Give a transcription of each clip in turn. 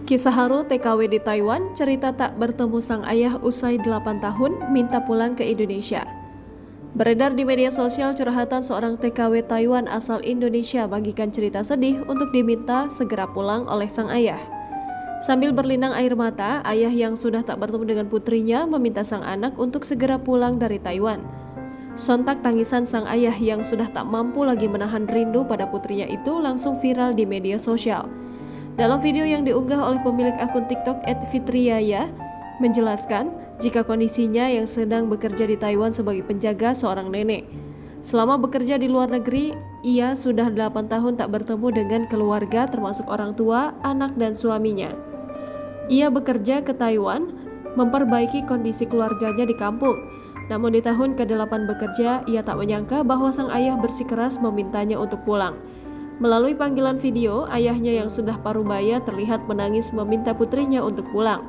Kisah haru TKW di Taiwan, cerita tak bertemu sang ayah usai 8 tahun, minta pulang ke Indonesia. Beredar di media sosial curhatan seorang TKW Taiwan asal Indonesia bagikan cerita sedih untuk diminta segera pulang oleh sang ayah. Sambil berlinang air mata, ayah yang sudah tak bertemu dengan putrinya meminta sang anak untuk segera pulang dari Taiwan. Sontak tangisan sang ayah yang sudah tak mampu lagi menahan rindu pada putrinya itu langsung viral di media sosial. Dalam video yang diunggah oleh pemilik akun TikTok @fitriaya menjelaskan jika kondisinya yang sedang bekerja di Taiwan sebagai penjaga seorang nenek. Selama bekerja di luar negeri, ia sudah 8 tahun tak bertemu dengan keluarga termasuk orang tua, anak dan suaminya. Ia bekerja ke Taiwan memperbaiki kondisi keluarganya di kampung. Namun di tahun ke-8 bekerja, ia tak menyangka bahwa sang ayah bersikeras memintanya untuk pulang. Melalui panggilan video, ayahnya yang sudah parubaya terlihat menangis meminta putrinya untuk pulang.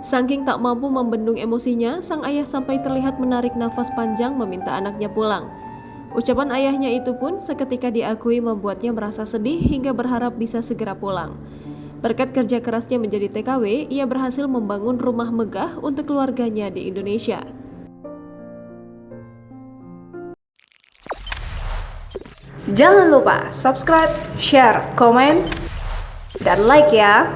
Saking tak mampu membendung emosinya, sang ayah sampai terlihat menarik nafas panjang meminta anaknya pulang. Ucapan ayahnya itu pun seketika diakui membuatnya merasa sedih hingga berharap bisa segera pulang. Berkat kerja kerasnya menjadi TKW, ia berhasil membangun rumah megah untuk keluarganya di Indonesia. Jangan lupa subscribe, share, komen, dan like ya.